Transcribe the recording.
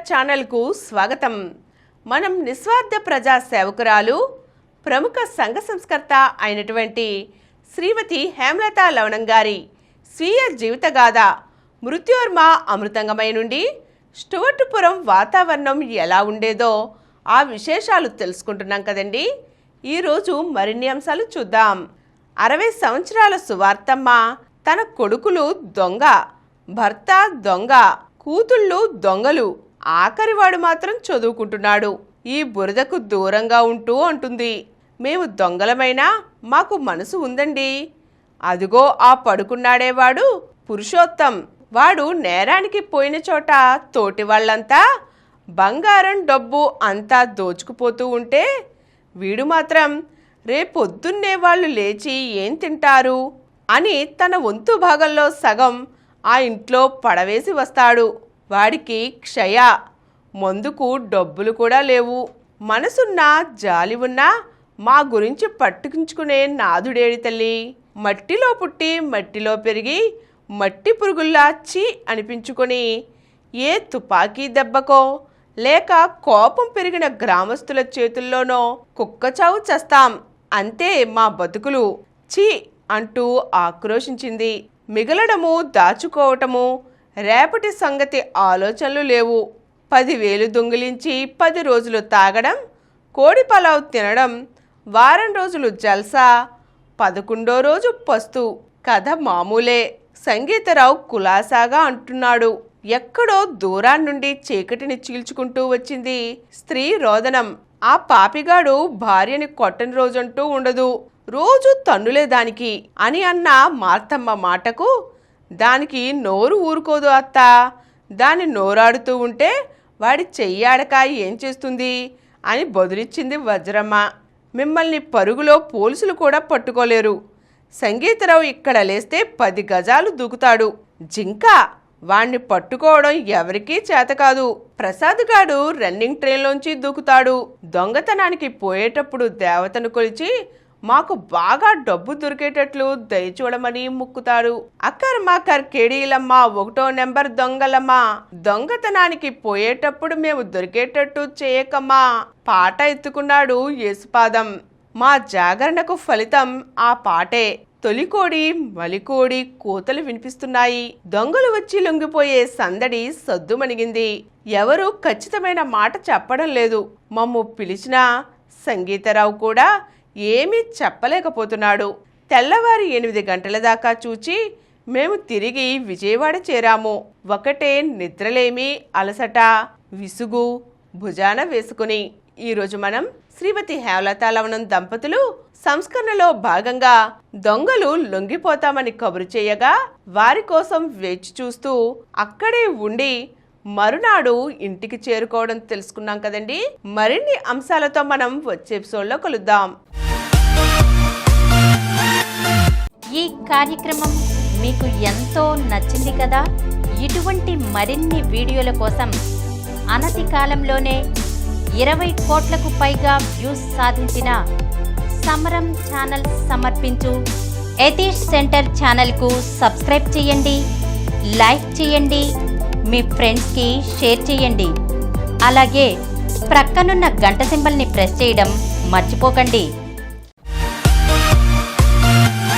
ఛానల్కు స్వాగతం. మనం నిస్వార్థ ప్రజా సేవకురాలు ప్రముఖ సంఘ సంస్కర్త అయినటువంటి శ్రీమతి హేమలత లవణం గారి స్వీయ జీవితగాథ మృత్యోర్మ అమృతంగమై నుండి స్టువర్టుపురం వాతావరణం ఎలా ఉండేదో ఆ విశేషాలు తెలుసుకుంటున్నాం కదండి. ఈరోజు మరిన్ని అంశాలు చూద్దాం. 60 సంవత్సరాల సువార్తమ్మ తన కొడుకులు దొంగ, భర్త దొంగ, కూతుళ్ళు దొంగలు, ఆఖరివాడు మాత్రం చదువుకుంటున్నాడు. ఈ బురదకు దూరంగా ఉంటూ అంటుంది, మేము దొంగలమైనా మాకు మనసు ఉందండి. అదిగో ఆ పడుకున్నాడేవాడు పురుషోత్తం. వాడు నేరానికి పోయిన చోట తోటి వాళ్ళంతా బంగారం డబ్బు అంతా దోచుకుపోతూ ఉంటే వీడు మాత్రం రేపొద్దున్నే వాళ్ళు లేచి ఏం తింటారు అని తన వంతు భాగంలో సగం ఆ ఇంట్లో పడవేసి వస్తాడు. వాడికి క్షయ, మందుకు డబ్బులు కూడా లేవు. మనసున్నా జాలి ఉన్నా మా గురించి పట్టించుకునే నాదుడేడి తల్లి. మట్టిలో పుట్టి మట్టిలో పెరిగి మట్టి పురుగుల్లా చీ అనిపించుకొని ఏ తుపాకీ దెబ్బకో లేక కోపం పెరిగిన గ్రామస్తుల చేతుల్లోనో కుక్కచావు చేస్తాం, అంతే మా బతుకులు, చీ అంటూ ఆక్రోశించింది. మిగలడము దాచుకోవటము రేపటి సంగతి ఆలోచనలు లేవు. 10,000 దొంగిలించి 10 రోజులు తాగడం, కోడి పలావ్ తినడం, వారం రోజులు జల్సా, 11వ రోజు పస్తు. కథ మామూలే. సంగీతరావు కులాసాగా అంటున్నాడు. ఎక్కడో దూరాన్నుండి చీకటిని చీల్చుకుంటూ వచ్చింది స్త్రీ రోదనం. ఆ పాపిగాడు భార్యని కొట్టని రోజంటూ ఉండదు, రోజు తన్నులే దానికి అని అన్న మార్తమ్మ మాటకు దానికి నోరు ఊరుకోదు అత్త. దాని నోరాడుతూ ఉంటే వాడి చెయ్యాడక ఏం చేస్తుంది అని బదులిచ్చింది వజ్రమ్మ. మిమ్మల్ని పరుగులో పోలీసులు కూడా పట్టుకోలేరు. సంగీతరావు ఇక్కడ లేస్తే 10 గజాలు దూకుతాడు. జింక, వాణ్ణి పట్టుకోవడం ఎవరికీ చేత కాదు. ప్రసాద్గాడు రన్నింగ్ ట్రైన్లోంచి దూకుతాడు. దొంగతనానికి పోయేటప్పుడు దేవతను కొలిచి మాకు బాగా డబ్బు దొరికేటట్లు దయచూడమని ముక్కుతాడు. అక్కర్మాకర్ కేడీలమ్మ 1వ నెంబర్ దొంగలమ్మ, దొంగతనానికి పోయేటప్పుడు మేము దొరికేటట్టు చేయకమ్మా పాట ఎత్తుకున్నాడు యేసుపాదం. మా జాగరణకు ఫలితం ఆ పాటే. తొలికోడి మలికోడి కోతలు వినిపిస్తున్నాయి. దొంగలు వచ్చి లొంగిపోయే సందడి సద్దుమణిగింది. ఎవరూ ఖచ్చితమైన మాట చెప్పడం లేదు. మమ్ము పిలిచినా సంగీతరావు కూడా ఏమీ చెప్పలేకపోతున్నాడు. తెల్లవారి 8 గంటల దాకా చూచి మేము తిరిగి విజయవాడ చేరాము. ఒకటే నిద్రలేమి, అలసట, విసుగు భుజాన వేసుకుని. ఈరోజు మనం శ్రీమతి హేమలత లవణం దంపతులు సంస్కరణలో భాగంగా దొంగలు లొంగిపోతామని కబురు చేయగా వారి కోసం వేచి చూస్తూ అక్కడే ఉండి మరునాడు ఇంటికి చేరుకోవడం తెలుసుకున్నాం కదండి. మరిన్ని అంశాలతో మనం వచ్చే ఎపిసోడ్లో కలుద్దాం. ఈ కార్యక్రమం మీకు ఎంతో నచ్చింది కదా. ఇటువంటి మరిన్ని వీడియోల కోసం అనతి కాలంలోనే 20 కోట్లకు పైగా వ్యూస్ సాధించిన సమరం ఛానల్ సమర్పించు యతీష్ సెంటర్ ఛానల్కు సబ్స్క్రైబ్ చేయండి, లైక్ చేయండి, మీ ఫ్రెండ్స్కి షేర్ చేయండి. అలాగే ప్రక్కనున్న గంట సింబల్ని ప్రెస్ చేయడం మర్చిపోకండి.